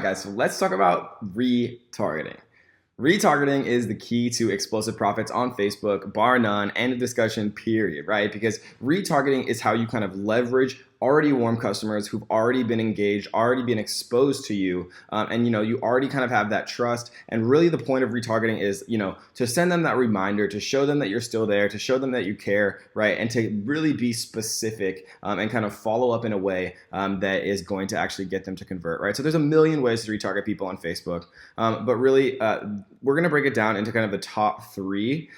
guys, so let's talk about retargeting. Retargeting is the key to explosive profits on Facebook, bar none, end of discussion, period, right? Because retargeting is how you kind of leverage already warm customers who've already been engaged, already been exposed to you, and you already kind of have that trust. And really the point of retargeting is, to send them that reminder, to show them that you're still there, to show them that you care, right? And to really be specific and kind of follow up in a way that is going to actually get them to convert, right? So there's a million ways to retarget people on Facebook, but really we're going to break it down into kind of the top three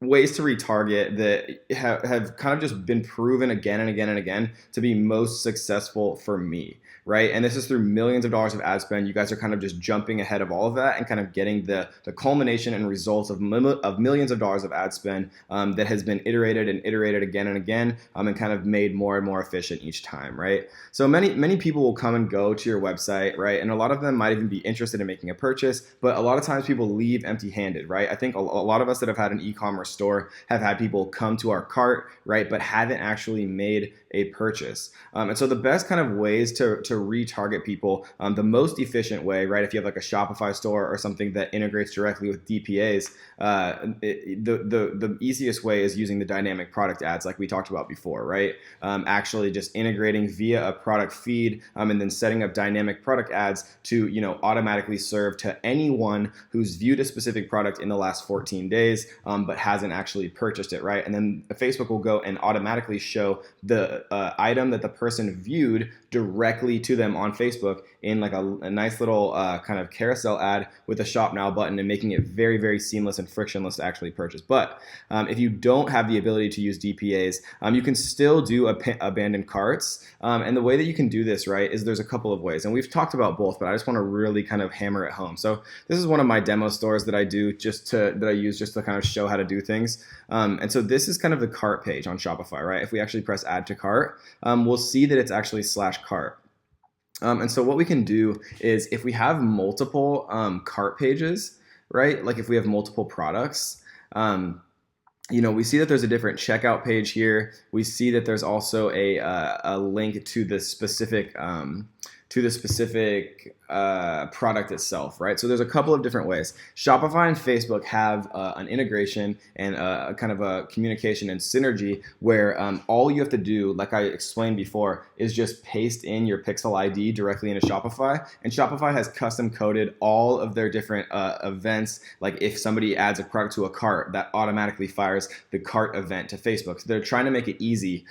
ways to retarget that have kind of just been proven again and again and again to be most successful for me, right? And this is through millions of dollars of ad spend. You guys are kind of just jumping ahead of all of that and kind of getting the culmination and results of millions of dollars of ad spend that has been iterated and iterated again and again and kind of made more and more efficient each time, right? So many people will come and go to your website, right? And a lot of them might even be interested in making a purchase, but a lot of times people leave empty-handed, right? I think a lot of us that have had an e-commerce store have had people come to our cart, right, but haven't actually made a purchase. And so the best kind of ways to retarget people, the most efficient way, right, if you have like a Shopify store or something that integrates directly with DPAs, the easiest way is using the dynamic product ads like we talked about before, right? Actually just integrating via a product feed and then setting up dynamic product ads to, automatically serve to anyone who's viewed a specific product in the last 14 days but hasn't actually purchased it, right? And then Facebook will go and automatically show the item that the person viewed directly to them on Facebook in like a nice little kind of carousel ad with a shop now button and making it very, very seamless and frictionless to actually purchase. But if you don't have the ability to use DPAs, you can still do abandoned carts. And the way that you can do this, right, is there's a couple of ways. And we've talked about both, but I just want to really kind of hammer it home. So this is one of my demo stores that I use just to kind of show how to do things. And so this is kind of the cart page on Shopify, right? If we actually press add to cart, we'll see that it's actually /cart. And so what we can do is if we have multiple cart pages, right? Like if we have multiple products, we see that there's a different checkout page here. We see that there's also a link to the specific product itself, right? So there's a couple of different ways. Shopify and Facebook have an integration and kind of a communication and synergy where all you have to do, like I explained before, is just paste in your pixel ID directly into Shopify. And Shopify has custom coded all of their different events. Like if somebody adds a product to a cart, that automatically fires the cart event to Facebook. So they're trying to make it easy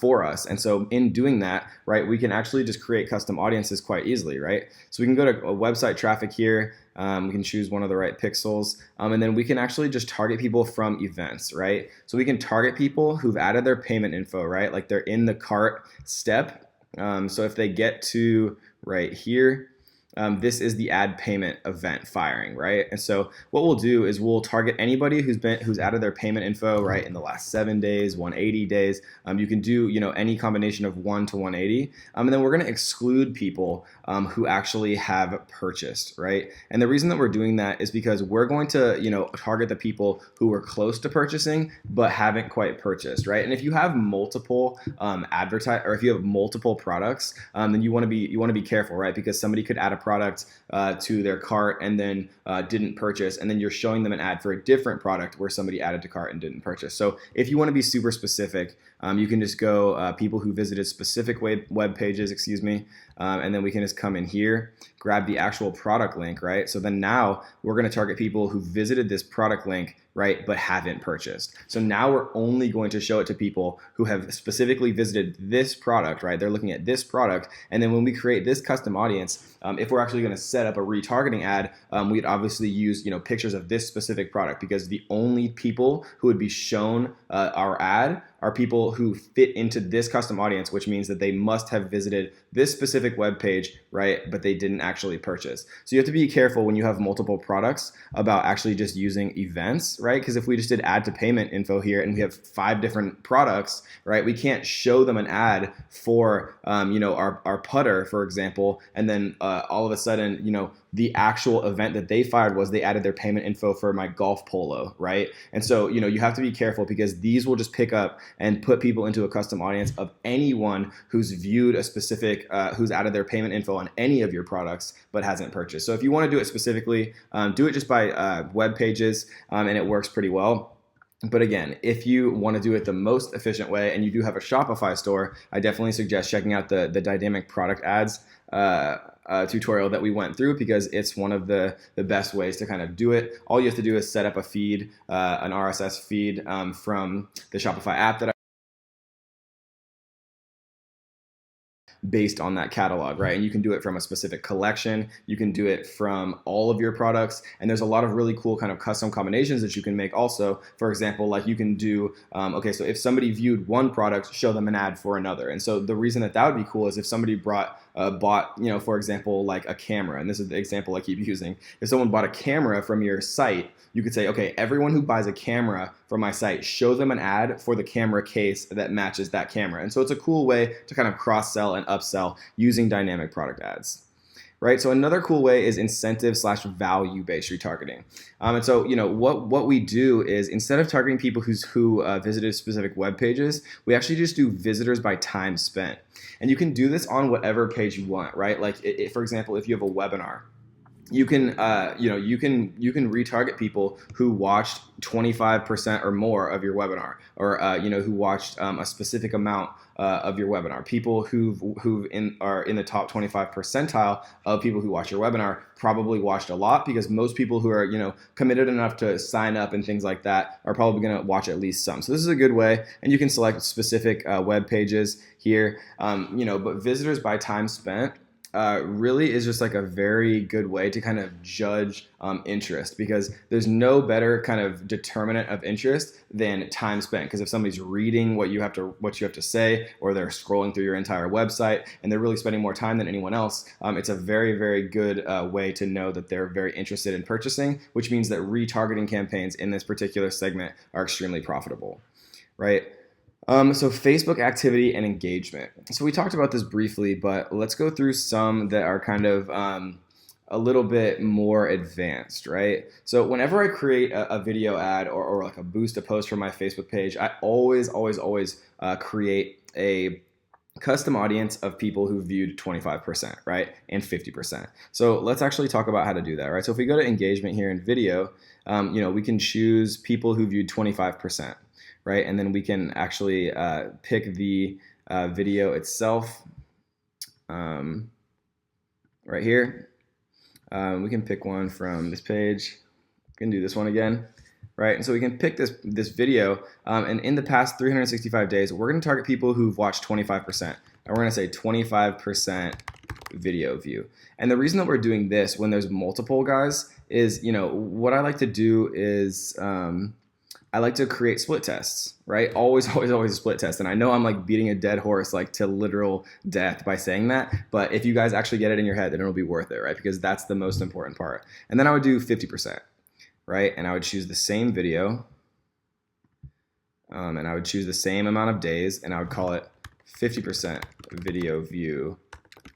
for us. And so in doing that, right, we can actually just create custom audiences quite easily, right? So we can go to a website traffic here. We can choose one of the right pixels, and then we can actually just target people from events, right? So we can target people who've added their payment info, right? Like they're in the cart step. So if they get to right here, this is the add payment event firing, right? And so what we'll do is we'll target anybody who's added their payment info, right, in the last 7 days, 180 days. You can do, any combination of 1 to 180. And then we're going to exclude people who actually have purchased, right? And the reason that we're doing that is because we're going to, target the people who were close to purchasing but haven't quite purchased, right? And if you have multiple or if you have multiple products, then you want to be careful, right? Because somebody could add a product to their cart and then didn't purchase, and then you're showing them an ad for a different product where somebody added to cart and didn't purchase. So if you want to be super specific, you can just go people who visited specific web pages, and then we can just come in here, grab the actual product link, right? So then now we're going to target people who visited this product link, right, but haven't purchased. So now we're only going to show it to people who have specifically visited this product, right? They're looking at this product. And then when we create this custom audience, if we're actually going to set up a retargeting ad, we'd obviously use, pictures of this specific product, because the only people who would be shown our ad are people who fit into this custom audience, which means that they must have visited this specific web page, right? But they didn't actually purchase. So you have to be careful when you have multiple products about actually just using events, right? Because if we just did add to payment info here and we have 5 different products, right? We can't show them an ad for, our putter, for example, and then all of a sudden, the actual event that they fired was they added their payment info for my golf polo, right? And so, you have to be careful, because these will just pick up and put people into a custom audience of anyone who's viewed a specific specific, who's added their payment info on any of your products but hasn't purchased. So if you want to do it specifically, do it just by web pages, and it works pretty well. But again, if you want to do it the most efficient way and you do have a Shopify store, I definitely suggest checking out the dynamic product ads tutorial that we went through, because it's one of the best ways to kind of do it. All you have to do is set up a feed, an RSS feed from the Shopify app that based on that catalog, right? And you can do it from a specific collection. You can do it from all of your products. And there's a lot of really cool kind of custom combinations that you can make also. For example, like you can do, okay, so if somebody viewed one product, show them an ad for another. And so the reason that would be cool is if somebody bought, for example, like a camera, and this is the example I keep using. If someone bought a camera from your site, you could say, okay, everyone who buys a camera from my site, show them an ad for the camera case that matches that camera. And so it's a cool way to kind of cross-sell and upsell using dynamic product ads. Right. So another cool way is incentive/value-based retargeting. And so, what we do is, instead of targeting people who visited specific web pages, we actually just do visitors by time spent. And you can do this on whatever page you want, right? Like, for example, if you have a webinar, you can retarget people who watched 25% or more of your webinar, or who watched a specific amount of your webinar. People who are in the top 25 percentile of people who watch your webinar probably watched a lot, because most people who are committed enough to sign up and things like that are probably going to watch at least some. So this is a good way, and you can select specific web pages here. But visitors by time spent really is just like a very good way to kind of judge interest, because there's no better kind of determinant of interest than time spent. Because if somebody's reading what you have to say, or they're scrolling through your entire website and they're really spending more time than anyone else, it's a very, very good way to know that they're very interested in purchasing, which means that retargeting campaigns in this particular segment are extremely profitable, right? So Facebook activity and engagement. So we talked about this briefly, but let's go through some that are kind of a little bit more advanced, right? So whenever I create a video ad or like a post for my Facebook page, I always create a custom audience of people who viewed 25%, right? And 50%. So let's actually talk about how to do that, right? So if we go to engagement here in video, we can choose people who viewed 25%. Right, and then we can actually pick the video itself right here. We can pick one from this page. We can do this one again, right? And so we can pick this video, and in the past 365 days, we're going to target people who've watched 25%, and we're going to say 25% video view. And the reason that we're doing this when there's multiple guys is, what I like to do is I like to create split tests, right? Always a split test. And I know I'm like beating a dead horse like to literal death by saying that, but if you guys actually get it in your head, then it'll be worth it, right? Because that's the most important part. And then I would do 50%, right? And I would choose the same video, and I would choose the same amount of days, and I would call it 50% video view.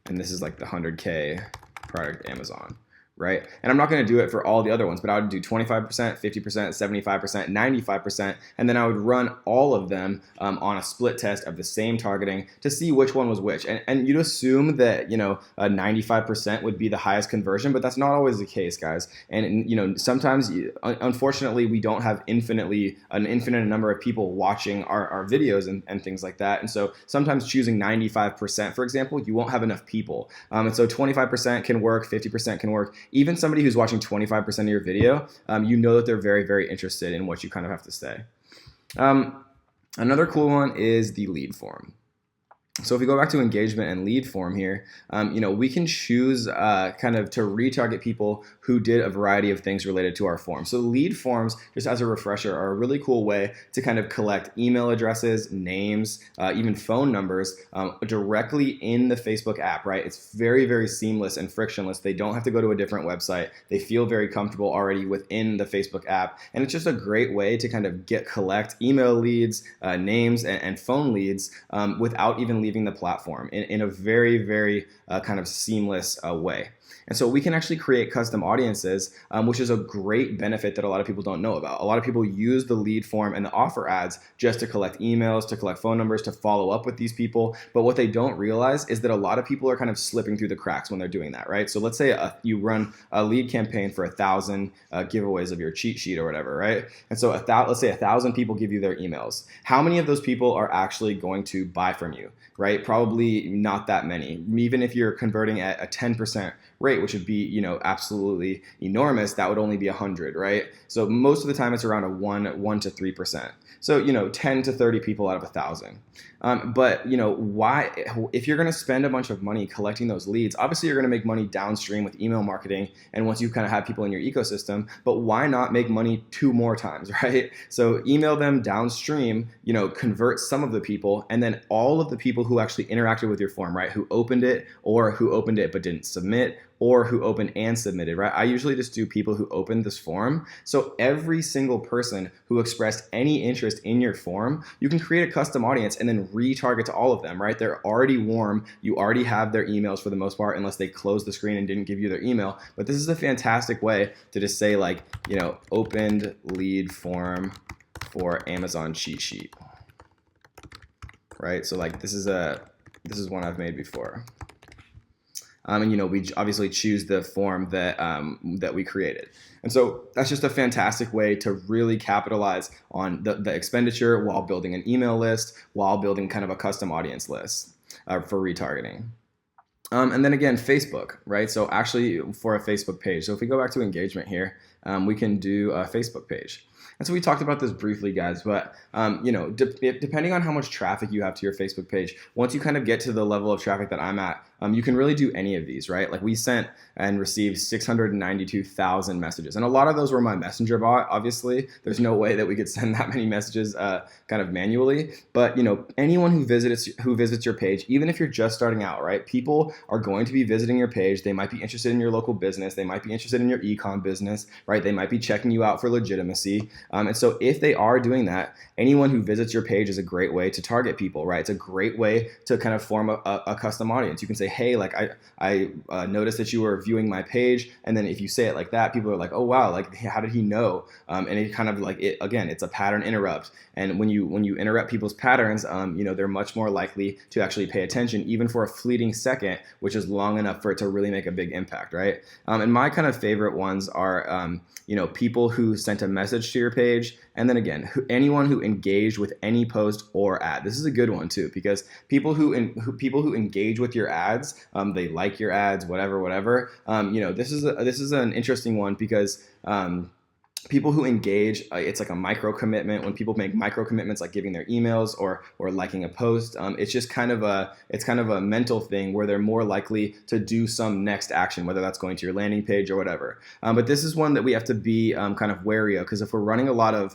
And this is like the 100K product Amazon. Right? And I'm not going to do it for all the other ones, but I would do 25%, 50%, 75%, 95%, and then I would run all of them on a split test of the same targeting to see which one was which. And you'd assume that, 95% would be the highest conversion, but that's not always the case, guys. And, sometimes, unfortunately, we don't have an infinite number of people watching our videos and things like that. And so sometimes choosing 95%, for example, you won't have enough people. And so 25% can work, 50% can work. Even somebody who's watching 25% of your video, that they're very, very interested in what you kind of have to say. Another cool one is the lead form. So if we go back to engagement and lead form here, we can choose kind of to retarget people who did a variety of things related to our form. So lead forms, just as a refresher, are a really cool way to kind of collect email addresses, names, even phone numbers directly in the Facebook app, right? It's very, very seamless and frictionless. They don't have to go to a different website. They feel very comfortable already within the Facebook app. And it's just a great way to kind of collect email leads, names, and phone leads without even leaving the platform in a very, very kind of seamless way. And so we can actually create custom audiences, which is a great benefit that a lot of people don't know about. A lot of people use the lead form and the offer ads just to collect emails, to collect phone numbers, to follow up with these people. But what they don't realize is that a lot of people are kind of slipping through the cracks when they're doing that, right? So let's say you run a lead campaign for 1,000 giveaways of your cheat sheet or whatever, right? And so let's say 1,000 people give you their emails. How many of those people are actually going to buy from you, right? Probably not that many. Even if you're converting at a 10% rate, which would be, absolutely enormous, that would only be 100, right? So most of the time it's around a 1 to 3%. So, 10 to 30 people out of 1,000. But why, if you're going to spend a bunch of money collecting those leads, obviously you're going to make money downstream with email marketing and once you kind of have people in your ecosystem, but why not make money 2 more times, right? So email them downstream, convert some of the people, and then all of the people who actually interacted with your form, right? Who opened it or who opened it but didn't submit, or who opened and submitted, right? I usually just do people who opened this form. So every single person who expressed any interest in your form, you can create a custom audience and then retarget to all of them, right? They're already warm. You already have their emails for the most part, unless they closed the screen and didn't give you their email. But this is a fantastic way to just say opened lead form for Amazon cheat sheet, right? So this is one I've made before. And we obviously choose the form that we created. And so that's just a fantastic way to really capitalize on the expenditure while building an email list, while building kind of a custom audience list for retargeting. And then again, Facebook, right? So actually for a Facebook page. So if we go back to engagement here, we can do a Facebook page. And so we talked about this briefly, guys, but depending on how much traffic you have to your Facebook page, once you kind of get to the level of traffic that I'm at, you can really do any of these, right? Like we sent and received 692,000 messages. And a lot of those were my messenger bot, obviously. There's no way that we could send that many messages kind of manually. But, anyone who visits your page, even if you're just starting out, right? People are going to be visiting your page. They might be interested in your local business. They might be interested in your e-com business, right? They might be checking you out for legitimacy. And so if they are doing that, anyone who visits your page is a great way to target people, right? It's a great way to kind of form a custom audience. You can say, hey, I noticed that you were viewing my page. And then if you say it like that, people are like, oh, wow, how did he know? And it kind of it's a pattern interrupt. And when you interrupt people's patterns, they're much more likely to actually pay attention, even for a fleeting second, which is long enough for it to really make a big impact, right? And my kind of favorite ones are, people who sent a message to your page. And then again, anyone who engaged with any post or ad. This is a good one too, because people who engage with your ads, they like your ads, whatever. This is an interesting one because people who engage, it's like a micro commitment. When people make micro commitments, like giving their emails or liking a post, it's just kind of a mental thing where they're more likely to do some next action, whether that's going to your landing page or whatever. But this is one that we have to be kind of wary of, because if we're running a lot of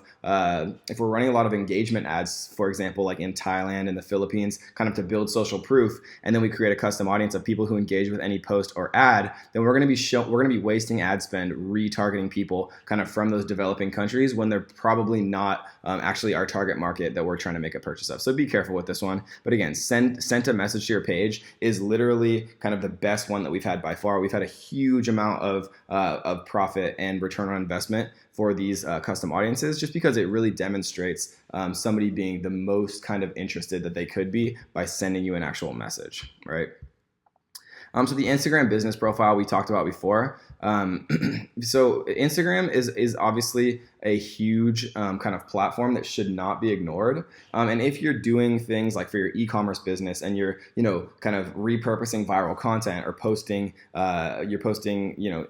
engagement ads, for example, like in Thailand and the Philippines, kind of to build social proof, and then we create a custom audience of people who engage with any post or ad, then we're going to be wasting ad spend retargeting people kind of from those developing countries when they're probably not actually our target market that we're trying to make a purchase of. So be careful with this one. But again, sent a message to your page is literally kind of the best one that we've had by far. We've had a huge amount of profit and return on investment for these custom audiences, just because it really demonstrates somebody being the most kind of interested that they could be by sending you an actual message, right? So the Instagram business profile we talked about before. So Instagram is obviously a huge kind of platform that should not be ignored. And if you're doing things like for your e-commerce business and you're, kind of repurposing viral content or posting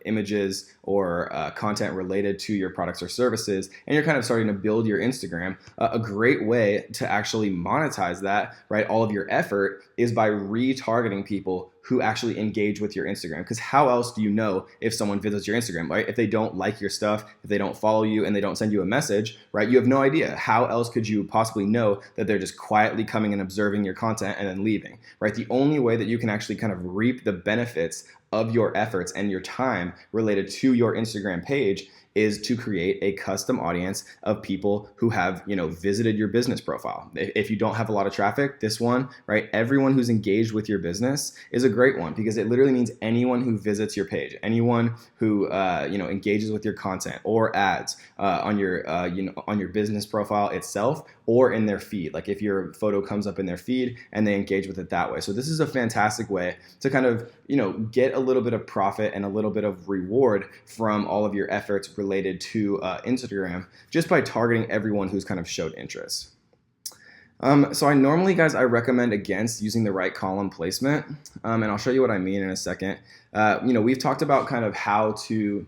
images or content related to your products or services, and you're kind of starting to build your Instagram, a great way to actually monetize that, right? All of your effort is by retargeting people who actually engage with your Instagram. Because how else do you know if someone visits your Instagram, right? If they don't like your stuff, if they don't follow you and they don't send you a message, right? You have no idea. How else could you possibly know that they're just quietly coming and observing your content and then leaving, right? The only way that you can actually kind of reap the benefits of your efforts and your time related to your Instagram page is to create a custom audience of people who have, visited your business profile. If you don't have a lot of traffic, this one, right? Everyone who's engaged with your business is a great one, because it literally means anyone who visits your page, anyone who, engages with your content or ads on your business profile itself, or in their feed. Like if your photo comes up in their feed and they engage with it that way. So this is a fantastic way to kind of, get a little bit of profit and a little bit of reward from all of your efforts related to Instagram, just by targeting everyone who's kind of showed interest. So I normally, guys, I recommend against using the right column placement, and I'll show you what I mean in a second. We've talked about kind of how to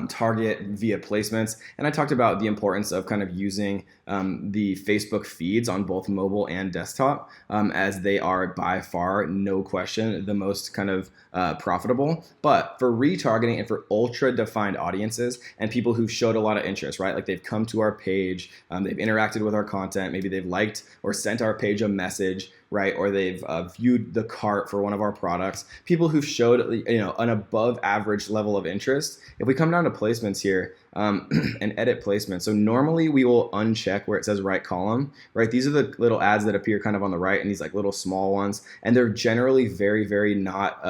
target via placements, and I talked about the importance of kind of using the Facebook feeds on both mobile and desktop, as they are by far, no question, the most kind of profitable. But for retargeting and for ultra defined audiences and people who've showed a lot of interest, right? Like they've come to our page, they've interacted with our content, maybe they've liked or sent our page a message, right? Or they've viewed the cart for one of our products. People who've showed, an above average level of interest. If we come down to placements here, and edit placement. So normally we will uncheck where it says right column, right? These are the little ads that appear kind of on the right, and these like little small ones, and they're generally very, very not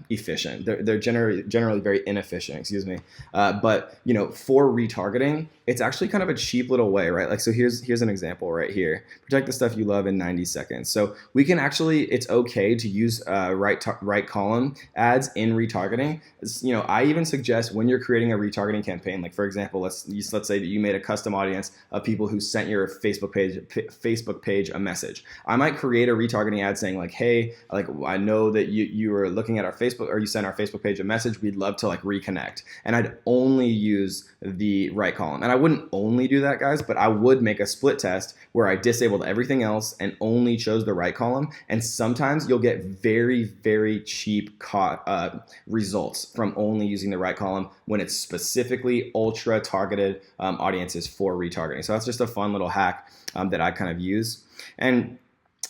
efficient. They're generally very inefficient, excuse me. But for retargeting, it's actually kind of a cheap little way, right? Like, so here's an example right here. Protect the stuff you love in 90 seconds. So we can actually, it's okay to use right column ads in retargeting. I even suggest when you're creating a retargeting campaign, like for example, let's say that you made a custom audience of people who sent your Facebook page a message. I might create a retargeting ad saying like, hey, like I know that you were looking at our Facebook, or you sent our Facebook page a message. We'd love to like reconnect. And I'd only use the right column. And I wouldn't only do that, guys, but I would make a split test where I disabled everything else and only chose the right column. And sometimes you'll get very, very cheap results from only using the right column when it's specifically ultra targeted audiences for retargeting. So that's just a fun little hack that I kind of use. And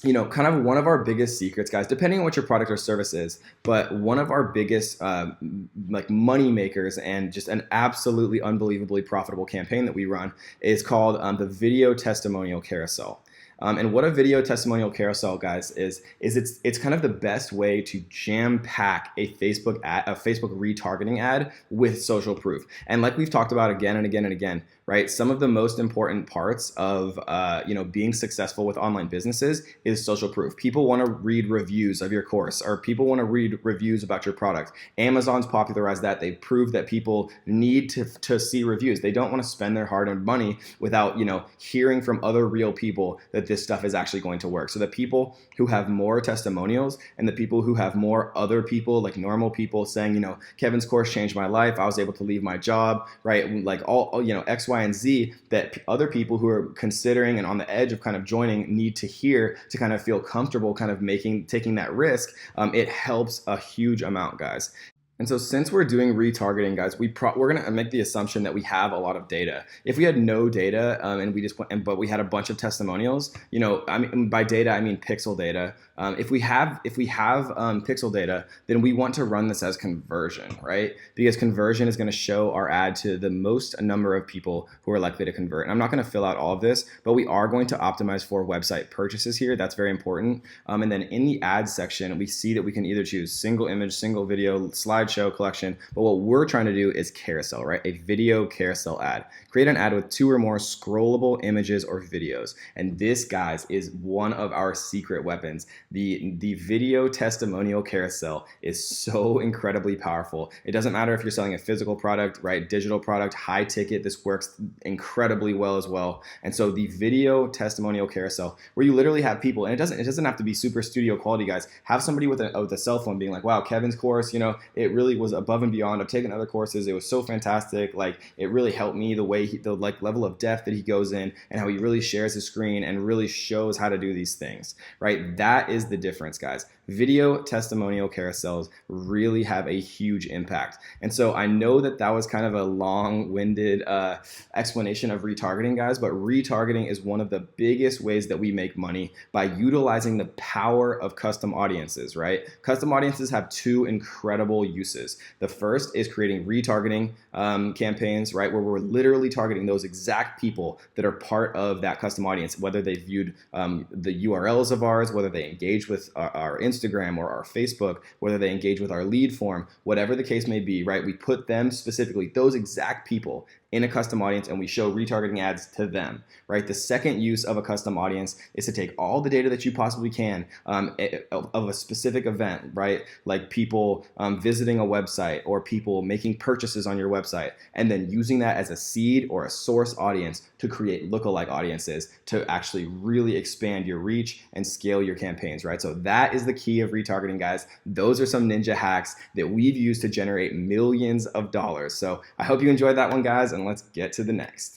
kind of one of our biggest secrets, guys, depending on what your product or service is, but one of our biggest like money makers and just an absolutely unbelievably profitable campaign that we run is called the video testimonial carousel. And what a video testimonial carousel, guys, is it's kind of the best way to jam pack a Facebook retargeting ad with social proof. And like we've talked about again and again and again, right? Some of the most important parts of being successful with online businesses is social proof. People want to read reviews of your course, or people want to read reviews about your product. Amazon's popularized that. They've proved that people need to see reviews. They don't want to spend their hard-earned money without hearing from other real people that this stuff is actually going to work. So the people who have more testimonials and the people who have more other people, like normal people, saying, Kevin's course changed my life. I was able to leave my job, right? Like all X, Y, and Z, that other people who are considering and on the edge of kind of joining need to hear to kind of feel comfortable kind of taking that risk. It helps a huge amount, guys. And so since we're doing retargeting, guys, we're going to make the assumption that we have a lot of data. If we had no data but we had a bunch of testimonials, I mean, by data, I mean pixel data. If we have pixel data, then we want to run this as conversion, right? Because conversion is going to show our ad to the most number of people who are likely to convert. And I'm not going to fill out all of this, but we are going to optimize for website purchases here. That's very important. And then in the ads section, we see that we can either choose single image, single video, slideshow, collection. But what we're trying to do is carousel, right? A video carousel ad. Create an ad with 2 or more scrollable images or videos. And this, guys, is one of our secret weapons. The video testimonial carousel is so incredibly powerful. It doesn't matter if you're selling a physical product, right? Digital product, high ticket, this works incredibly well as well. And so the video testimonial carousel, where you literally have people, and it doesn't have to be super studio quality, guys. Have somebody with a cell phone being like, wow, Kevin's course, it really was above and beyond. I've taken other courses. It was so fantastic. Like, it really helped me, the way the level of depth that he goes in and how he really shares his screen and really shows how to do these things, right? That is the difference, guys. video testimonial carousels really have a huge impact. And so I know that that was kind of a long-winded explanation of retargeting, guys, but retargeting is one of the biggest ways that we make money by utilizing the power of custom audiences, right? Custom audiences have two incredible uses. The first is creating retargeting campaigns, right, where we're literally targeting those exact people that are part of that custom audience, whether they viewed the URLs of ours, whether they engage with our Instagram or our Facebook, whether they engage with our lead form, whatever the case may be, right? We put them specifically, those exact people, in a custom audience, and we show retargeting ads to them, right? The second use of a custom audience is to take all the data that you possibly can of a specific event, right? Like people visiting a website or people making purchases on your website, and then using that as a seed or a source audience to create lookalike audiences to actually really expand your reach and scale your campaigns, right? So that is the key of retargeting, guys. Those are some ninja hacks that we've used to generate millions of dollars. So I hope you enjoyed that one, guys, and let's get to the next.